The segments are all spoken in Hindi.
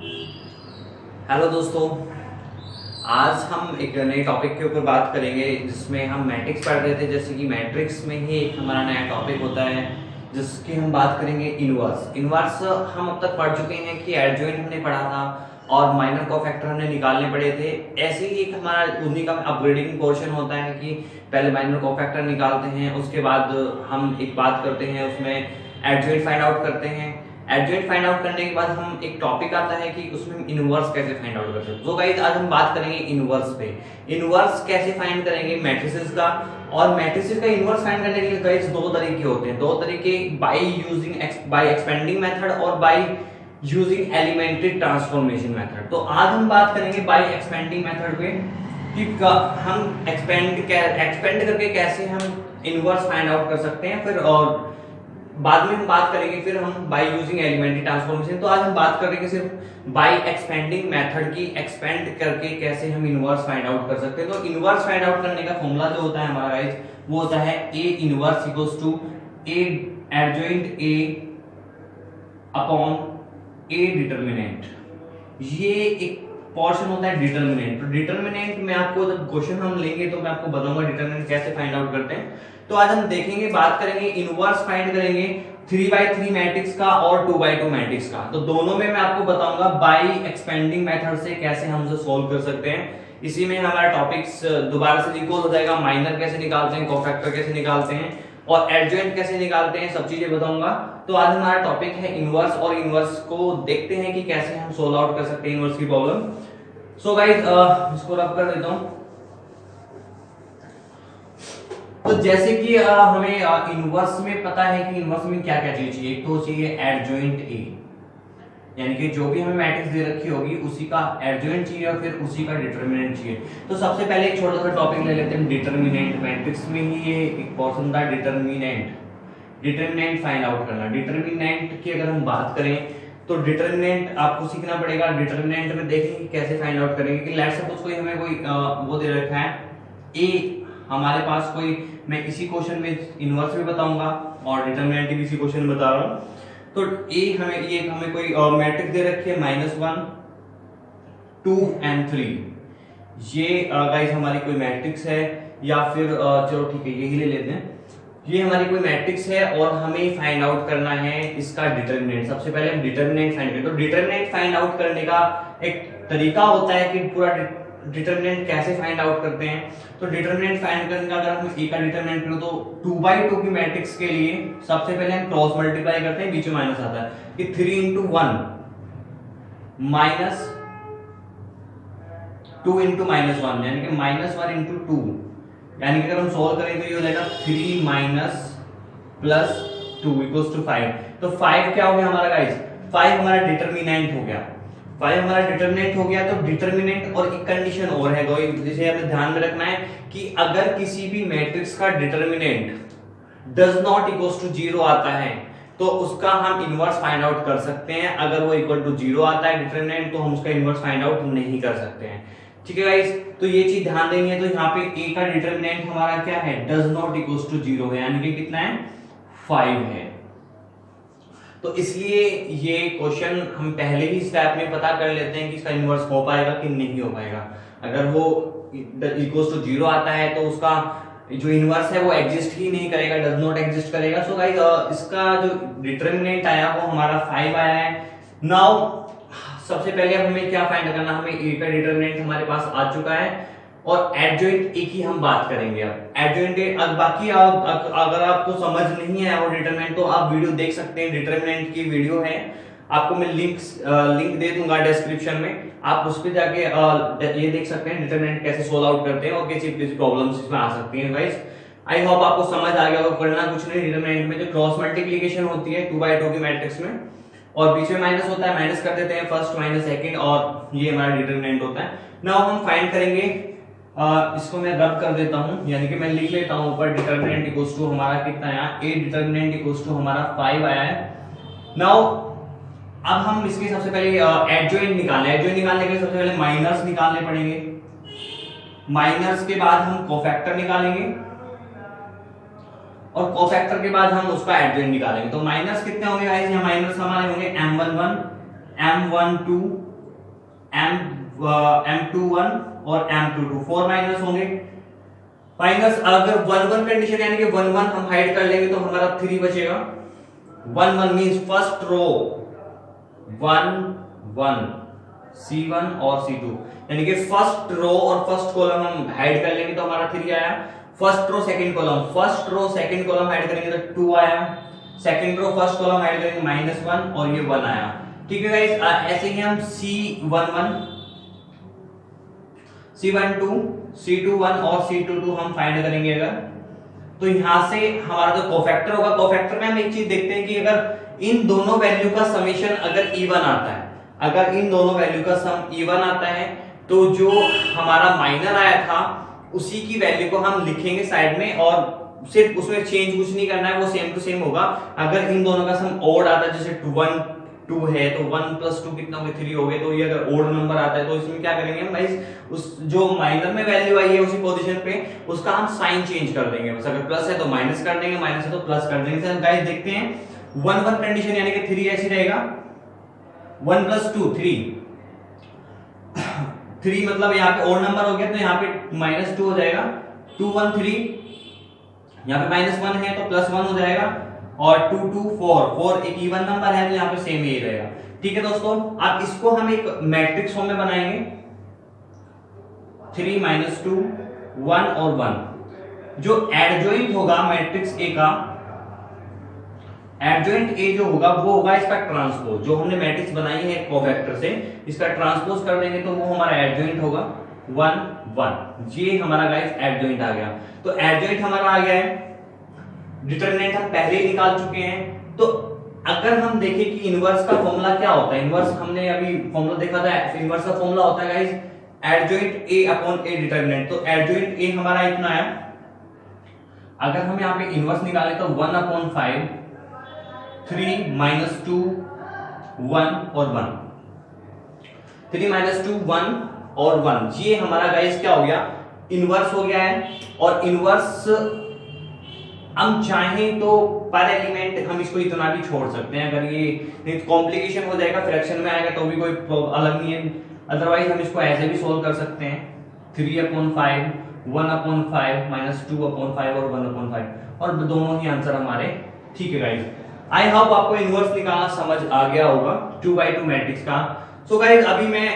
हेलो दोस्तों, आज हम एक नए टॉपिक के ऊपर बात करेंगे जिसमें हम मैट्रिक्स पढ़ रहे थे। जैसे कि मैट्रिक्स में ही एक हमारा नया टॉपिक होता है जिसकी हम बात करेंगे इनवर्स। इनवर्स हम अब तक पढ़ चुके हैं कि एडजॉइंट हमने पढ़ा था और माइनर कोफैक्टर हमने निकालने पड़े थे। ऐसे ही एक हमारा उन्हीं का अपग्रेडिंग पोर्शन होता है कि पहले माइनर कोफैक्टर निकालते हैं, उसके बाद हम एक बात करते हैं उसमें एडजॉइंट फाइंड आउट करते हैं। एडजॉइंट फाइंड आउट करने के बाद हम एक टॉपिक आता है कि उसमें हम इनवर्स कैसे फाइंड आउट करते हैं। तो गाइस आज हम बात करेंगे इनवर्स पे। इनवर्स कैसे फाइंड करेंगे मैट्रिसेस का, और मैट्रिसेस का इनवर्स फाइंड करने के लिए गाइस दो तरीके होते हैं। दो तरीके, बाय एक्सपेंडिंग मेथड और by using elementary transformation method. तो आज हम बात करेंगे बाय एक्सपेंडिंग मेथड पे कि हम एक्सपेंड करके कैसे हम इनवर्स फाइंड आउट कर सकते हैं। फिर और बाद में हम बात करेंगे फिर हम बाय यूजिंग एलिमेंट्री ट्रांसफॉर्मेशन। तो आज हम बात करेंगे सिर्फ बाय एक्सपेंडिंग मेथड की, एक्सपेंड करके कैसे हम इनवर्स फाइंड आउट कर सकते हैं। तो इनवर्स फाइंड आउट करने का फॉर्मूला जो होता है हमारा गाइस वो होता है A inverse equals to A adjoint A upon A determinant. ये एक पोर्शन होता है डिटरमिनेंट। तो डिटरमिनेंट में आपको जब क्वेश्चन हम लेंगे तो मैं आपको बताऊंगा डिटरमिनेंट कैसे फाइंड आउट करते हैं। तो आज हम देखेंगे, बात करेंगे इनवर्स फाइंड करेंगे 3/3 मैट्रिक्स का और 2/2 मैट्रिक्स का। तो दोनों में मैं आपको बताऊंगा बाय एक्सपेंडिंग मेथड से कैसे हम उसे सोल्व कर सकते हैं। इसी में हमारा टॉपिक्स दोबारा से रिकॉल हो जाएगा। माइनर कैसे निकालते हैं, कोफैक्टर कैसे निकालते हैं और एडजॉइंट कैसे निकालते हैं, सब चीजें बताऊंगा। तो आज हमारा टॉपिक है इनवर्स, और इनवर्स को देखते हैं कि कैसे हम सोल्व आउट कर सकते हैं इनवर्स की प्रॉब्लम। सो गाइस इसको रब कर देता हूं। तो जैसे कि हमें इनवर्स में पता है कि इनवर्स में क्या क्या चीज चाहिए। एक तो चाहिए एडजॉइंट ए, यानी कि जो भी हमें मैट्रिक्स दे रखी होगी उसी का एडजॉइंट चाहिए और फिर उसी का डिटरमिनेंट चाहिए। तो सबसे पहले एक छोटा सा टॉपिक ले लेते हैं डिटरमिनेंट। मैट्रिक्स में ही ये एक पोर्शन था डिटरमिनेंट। डिटरमिनेंट फाइंड आउट करना। डिटरमिनेंट की अगर हम बात करें तो डिटरमिनेंट आपको सीखना पड़ेगा। डिटरमिनेंट में देखेंगे कैसे फाइंड आउट करेंगे कि लेट्स सपोज कोई हमें कोई वो दे रखा है ए हमारे पास कोई, मैं इसी क्वेश्चन में इनवर्स भी बताऊंगा और डिटरमिनेंट भी इसी क्वेश्चन में बता रहा हूं। तो ये हमें कोई मैट्रिक्स दे रखी है -1 2 and 3। ये गाइस हमारी कोई मैट्रिक्स है, या फिर चलो ठीक है यही ले लेते हैं। ये हमारी कोई मैट्रिक्स है और हमें फाइंड आउट करना है इसका डिटरमिनेंट। सबसे पहले हम डिटरमिनेंट फाइंड करें। तो डिटरमिनेंट फाइंड आउट करने का एक तरीका होता है कि पूरा डिटरमिनेंट कैसे फाइंड आउट करते हैं। तो डिटरमिनेंट फाइंड करने का अगर हम ए का डिटरमिनेंट करें तो 2/2 की मैट्रिक्स के लिए सबसे पहले हम क्रॉस मल्टीप्लाई करते हैं, बीच में माइनस आता है कि 3 × 1 माइनस 2 × -1, यानी कि -1 × 2, यानी कि अगर हम सॉल्व करें तो ये हो जाएगा 3 माइनस प्लस 2 = 5। तो 5 क्या हो गया हमारा गाइस, 5 हमारा डिटरमिनेंट हो गया। 5 हमारा डिटरमिनेंट हो गया। तो डिटरमिनेंट और एक कंडीशन और है जिसे हमें ध्यान में रखना है कि अगर किसी भी मैट्रिक्स का determinant does not equal to 0 आता है तो उसका हम इनवर्स फाइंड आउट कर सकते हैं। अगर वो इक्वल टू 0 आता है डिटरमिनेंट तो हम उसका इनवर्स फाइंड आउट नहीं कर सकते हैं। ठीक है गाइस, तो ये चीज ध्यान देनी है। तो यहाँ पे ए का डिटरमिनेंट हमारा क्या है, डज नॉट इक्वल टू 0 है, यानी कि कितना है 5 है। तो इसलिए ये क्वेश्चन हम पहले ही स्टेप में पता कर लेते हैं कि इसका इनवर्स हो पाएगा कि नहीं हो पाएगा। अगर वो इक्वल्स टू 0 आता है तो उसका जो इनवर्स है वो एग्जिस्ट ही नहीं करेगा, डज नॉट एग्जिस्ट करेगा। सो गाइस इसका जो डिटरमिनेंट आया वो हमारा 5 आया है। नाउ सबसे पहले अब हमें क्या फाइंड करना, हमें ए का डिटरमिनेंट हमारे पास आ चुका है और एडजॉइंट ए की हम बात करेंगे। अब एडजॉइंट ए, बाकी अगर आपको समझ नहीं आया वो डिटरमिनेंट तो आप वीडियो देख सकते हैं। डिटरमिनेंट की वीडियो है, आपको मैं लिंक दे दूंगा डिस्क्रिप्शन में, आप उस पर जाके ये देख सकते हैं डिटरमिनेंट कैसे सोल्व आउट करते हैं और कैसी प्रॉब्लम्स इसमें आ सकती हैं। गाइस आई होप आपको समझ आ गया होगा। करना कुछ नहीं, डिटरमिनेंट में जो क्रॉस मल्टीप्लिकेशन होती है 2/2 की मैट्रिक्स में और बीच में माइनस होता है, माइनस कर देते हैं फर्स्ट माइनस सेकंड और ये हमारा डिटरमिनेंट होता है। नाउ हम फाइंड करेंगे, इसको मैं रब कर देता हूं, यानी कि मैं लिख लेता हूं ऊपर डिटरमिनेंट इक्वल्स टू हमारा कितना आया, ए डिटरमिनेंट इक्वल्स टू हमारा 5 आया है। नाउ अब हम इसके सबसे पहले एडजॉइंट निकालने, एडजॉइंट निकालने के लिए सबसे पहले माइनर्स निकालने पड़ेंगे। माइनर्स के बाद हम कोफैक्टर निकालेंगे और कोफैक्टर के बाद हम उसका एडजॉइंट निकालेंगे। तो माइनस कितने होंगे गाइस, यहाँ माइनस हमारे होंगे m11 m12 M21 और M22 4 माइनस होंगे। माइनस अगर 1 1 कंडीशन यानी कि 1 1 हम हाइड कर लेंगे तो हमारा 3 बचेगा। 1 1 मींस फर्स्ट रो 1 1 C1 और C2 यानी कि फर्स्ट रो और फर्स्ट कॉलम हम हाइड कर लेंगे तो हमारा 3 आया। First row second column hide करेंगे तो 2 आया। Second row first column hide करेंगे -1 और ये 1 आया। ठीक है गाइस, ऐसे ही हम C11 C12 C21 और C22 हम फाइंड करेंगे। अगर तो यहां से हमारा जो कोफैक्टर होगा, कोफैक्टर में हम एक चीज देखते हैं कि अगर इन दोनों वैल्यू का समेशन अगर इवन आता है, अगर इन दोनों वैल्यू का सम इवन आता है तो जो हमारा माइनर आया था उसी की वैल्यू को हम लिखेंगे साइड में और सिर्फ उसमें चेंज कुछ नहीं करना है, वो सेम टू सेम होगा। अगर इन दोनों का सम ओड आता है, जैसे 1 2 है तो 1 + 2 कितना हो गया 3 हो गए, तो ये अगर ओड नंबर आता है तो इसमें क्या करेंगे हम गाइस, उस जो माइनर में वैल्यू आई है उसी पोजीशन पे उसका हम साइन चेंज कर देंगे। बस अगर प्लस है तो माइनस कर देंगे, माइनस है तो प्लस कर देंगे। तो गाइस देखते हैं 1 1 कंडीशन यानी कि 3 ऐसे रहेगा। 1 + 2 3 3 मतलब यहाँ पे ओड नंबर हो गया तो यहाँ पे -2 हो जाएगा। 2 1 3 यहाँ पे -1 है तो +1 हो जाएगा और 2 2 4 एक इवन नंबर है तो यहाँ पे सेम ही रहेगा। ठीक है दोस्तों, अब इसको हम एक मैट्रिक्स फॉर्म में बनाएंगे। 3 -2 1 और 1 जो एडजॉइंट होगा मैट्रिक्स ए का, एडजॉइंट ए जो होगा वो होगा इसका ट्रांसपोज। जो हमने मैट्रिक्स बनाई है कोफैक्टर से, इसका ट्रांसपोज कर देंगे तो वो हमारा एडजॉइंट होगा 1 1। ये हमारा गाइस एडजॉइंट आ गया। तो एडजॉइंट हमारा आ गया है। डिटरमिनेंट हम पहले ही निकाल चुके हैं। तो अगर हम देखें कि इनवर्स का फॉर्मूला क्या होता है, इनवर्स हमने अभी फॉर्मूला देखा था। इनवर्स का फॉर्मूला होता है guys adjoint A upon A determinant. तो एडजॉइंट ए हमारा इतना है। अगर हम यहाँ पे इनवर्स निकाले तो 1/5 3 - 2 1 और 1 3 - 2 1 और 1 ये हमारा गाइस क्या हो गया, इनवर्स हो गया है। और इनवर्स हम चाहें तो पर एलिमेंट हम इसको इतना भी छोड़ सकते हैं। अगर ये कॉम्प्लिकेशन हो जाएगा, फ्रैक्शन में आएगा तो भी कोई अलग नहीं है। अदरवाइज हम इसको ऐसे भी सोल्व कर सकते हैं। 3/5 1/5 -2/5 और 1/5 और दोनों ही आंसर हमारे ठीक है गाइस। आई होप आपको इनवर्स निकालना समझ आ गया होगा 2/2 मैट्रिक्स का। सो गाइस अभी मैं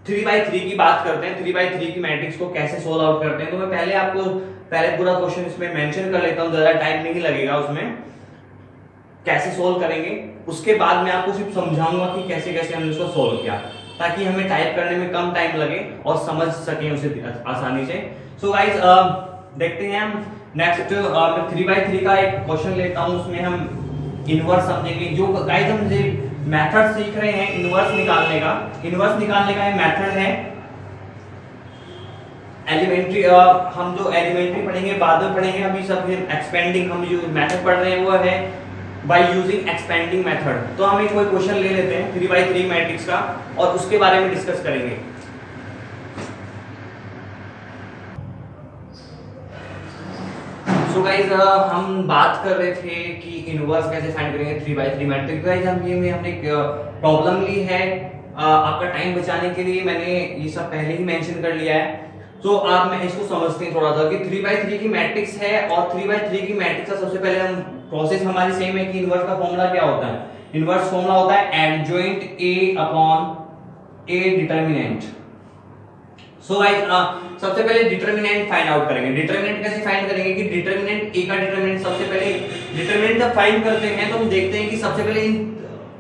3/3 की बात करते हैं। 3/3 की मैट्रिक्स को कैसे सोल्व आउट करते हैं तो मैं पहले पूरा क्वेश्चन इसमें मेंशन कर लेता हूं, ज्यादा टाइम नहीं लगेगा उसमें। कैसे सोल्व करेंगे उसके बाद मैं आपको सिर्फ समझाऊंगा कि कैसे कैसे हमने उसको सोल्व किया, ताकि हमें टाइप करने में कम टाइम लगे और समझ सकें उसे आसानी से। सो गाइस देखते हैं हम नेक्स्ट 3/3 का एक क्वेश्चन लेता हूं। उसमें हम इनवर्स समझेंगे। जो गाइस हम मेथड सीख रहे हैं इनवर्स निकालने का, ये मेथड है एलिमेंट्री। हम जो एलिमेंट्री पढ़ेंगे बाद में पढ़ेंगे। अभी सब एक्सपेंडिंग हम जो मेथड पढ़ रहे हैं वो है बाय यूजिंग एक्सपेंडिंग मेथड। तो हम एक कोई क्वेश्चन ले लेते हैं 3/3 मैट्रिक्स का और उसके बारे में डिस्कस करेंगे। सो गाइस हम बात कर रहे थे कि इनवर्स कैसे फाइंड करेंगे 3/3 मैट्रिक्स। गाइस हमने एक प्रॉब्लम ली है। आपका टाइम बचाने के लिए मैंने ये सब पहले ही मेंशन कर लिया है। तो आप मैं इसको समझते हैं थोड़ा सा कि 3/3 की मैट्रिक्स है और 3/3 की मैट्रिक्स का सबसे पहले हम प्रोसेस हमारी सेम है कि इनवर्स का फॉर्मूला क्या होता है। इनवर्स फॉर्मूला होता है adjoint A upon A determinant. So guys सबसे पहले डिटरमिनेंट फाइंड आउट करेंगे। डिटरमिनेंट कैसे फाइंड करेंगे कि डिटरमिनेंट ए का डिटरमिनेंट सबसे पहले डिटरमिनेंट जब फाइंड करते हैं तो हम देखते हैं कि सबसे पहले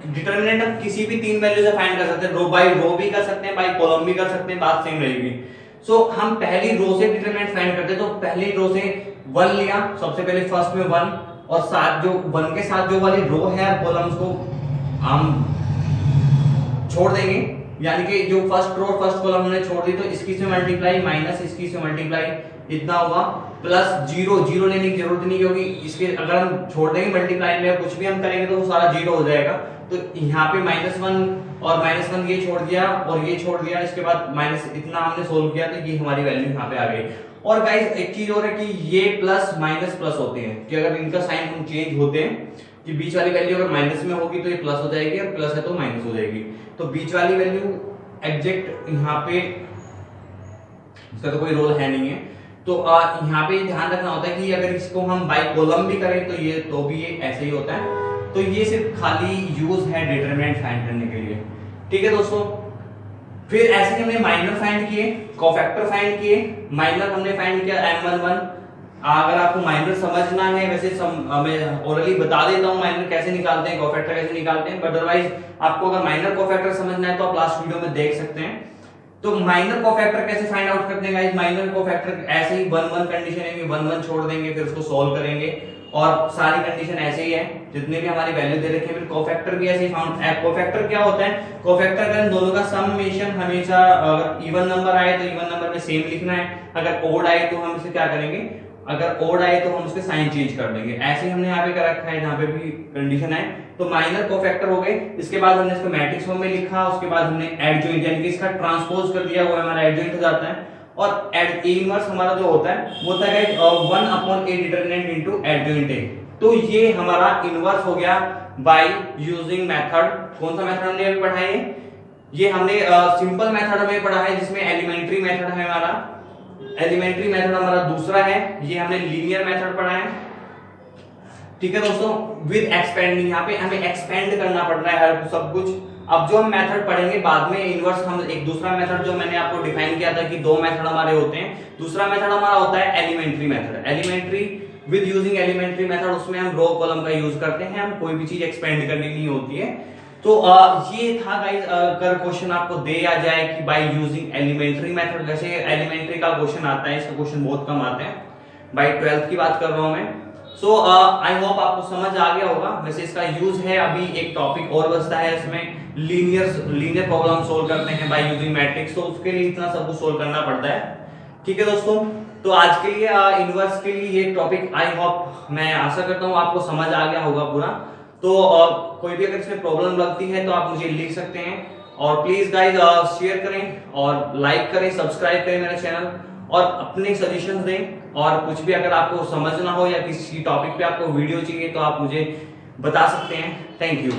डिटरमिनेंट हम किसी भी 3 वैल्यू से फाइंड कर सकते हैं। रो बाय रो भी कर सकते हैं, बाय कॉलम भी कर सकते हैं, बात सेम रहेगी। सो हम पहली रो से डिटरमिनेंट फाइंड करते हैं। तो पहली रो से 1 लिया, सबसे पहले फर्स्ट में 1 और साथ जो 1 के साथ जो वाली रो है कॉलम्स को हम छोड़ देंगे, यानी कि जो फर्स्ट रो फर्स्ट कॉलम हमने छोड़ दी तो इसकी से मल्टीप्लाई माइनस इसकी से मल्टीप्लाई इतना होगा प्लस 0 लेने की जरूरत नहीं, क्योंकि इसके अगर हम छोड़ देंगे मल्टीप्लाई में कुछ भी हम करेंगे तो वो सारा 0 हो जाएगा। तो यहाँ पे -1 और -1 ये छोड़ दिया और ये छोड़ दिया, इसके बाद माइनस इतना हमने सोल्व किया तो ये हमारी वैल्यू यहाँ पे आ गई। और गाइस एक चीज और है कि ये प्लस माइनस प्लस होते हैं कि अगर इनका साइन हम चेंज होते हैं कि बीच वाली वैल्यू अगर माइनस में होगी तो ये प्लस हो जाएगी और प्लस है तो माइनस हो जाएगी। तो बीच वाली वैल्यू एग्जैक्ट यहाँ पे इसका तो कोई रोल है नहीं है, तो यहाँ पे ध्यान रखना होता है कि अगर इसको हम बाई कॉलम भी करें तो ये ऐसे ही होता है। तो ये सिर्फ खाली यूज है डिटरमिनेंट फाइंड करने के लिए, ठीक है दोस्तों। फिर ऐसे ही हमने माइनर फाइंड किए, कोफैक्टर फाइंड किए, माइनर हमने फाइंड किया m11। अगर आपको माइनर समझना है, वैसे मैं ओरली बता देता हूँ माइनर कैसे निकालते हैं, कोफैक्टर कैसे निकालते हैं, बट अदरवाइज आपको अगर माइनर कोफैक्टर समझना है तो आप लास्ट वीडियो में देख सकते हैं। तो माइनर कोफैक्टर कैसे फाइंड आउट करते हैं गाइस? माइनर कोफैक्टर ऐसे ही 1 1 कंडीशन है, 1 1 छोड़ देंगे, फिर उसको सॉल्व करेंगे और सारी कंडीशन ऐसे ही है जितने भी हमारी वैल्यू दे रखे हैं। फिर कोफैक्टर भी ऐसे ही फाउंड। कोफैक्टर क्या होता है? कोफैक्टर का दोनों का समेशन हमेशा अगर इवन नंबर आए तो इवन नंबर में सेम लिखना है, अगर ओड आए तो हम इसे क्या करेंगे, अगर ओड आए तो हम उसके साइन चेंज कर देंगे। ऐसे ही हमने यहाँ पे कर रखा है, जहाँ पे भी कंडीशन है। तो माइनर कोफैक्टर हो गए, इसके बाद हमने इसको मैट्रिक्स फॉर्म में लिखा, उसके बाद हमने एडजॉइंट यानी कि इसका ट्रांसपोज कर दिया, वो हमारा एडजॉइंट हो जाता है। और एड ए इनवर्स हमारा जो होता है वो होता है 1/a determinant into adjoint A. तो ये हमारा इनवर्स हो गया बाय यूजिंग मेथड। कौन सा मेथड हमने अभी पढ़ा है? ये हमने सिंपल मेथड हमें पढ़ा है, जिसमें एलिमेंट्री मेथड है हमारा। एलिमेंट्री मेथड हमारा दूसरा है, ये हमने लीनियर मेथड पढ़ा है, ठीक है दोस्तों। विद एक्सपेंडिंग, यहाँ पे हमें एक्सपेंड करना पड़ रहा है हर सब कुछ। अब जो हम मेथड पढ़ेंगे बाद में इनवर्स, हम एक दूसरा मेथड जो मैंने आपको डिफाइन किया था कि दो मेथड हमारे होते हैं, दूसरा मेथड हमारा होता है elementary method. Elementary with using elementary method, उसमें हम रो कॉलम का यूज करते हैं, हम कोई भी चीज एक्सपेंड करनी नहीं होती है। तो ये था गाइस, अगर क्वेश्चन आपको दिया जाए कि बाय यूजिंग एलिमेंट्री मेथड, वैसे एलिमेंट्री का क्वेश्चन आता है, इसका क्वेश्चन बहुत कम आते हैं, बाय 12th की बात कर रहा हूं मैं। सो आई होप आपको समझ आ गया होगा। वैसे इसका यूज है, अभी एक टॉपिक और बचता है इसमें, लीनियर प्रॉब्लम सोल्व करते हैं बाय यूजिंग मैट्रिक्स, तो उसके लिए इतना सब कुछ सोल्व करना पड़ता है, ठीक है दोस्तों। तो आज के लिए इनवर्स के लिए ये टॉपिक, आई होप, मैं आशा करता हूँ आपको समझ आ गया होगा पूरा। तो कोई भी अगर इसमें प्रॉब्लम लगती है तो आप मुझे लिख सकते हैं, और प्लीज गाइस शेयर करें और लाइक करें, सब्सक्राइब करें मेरा चैनल, और अपने सजेशंस दें। और कुछ भी अगर आपको समझना हो या किसी टॉपिक पे आपको वीडियो चाहिए तो आप मुझे बता सकते हैं। Thank you.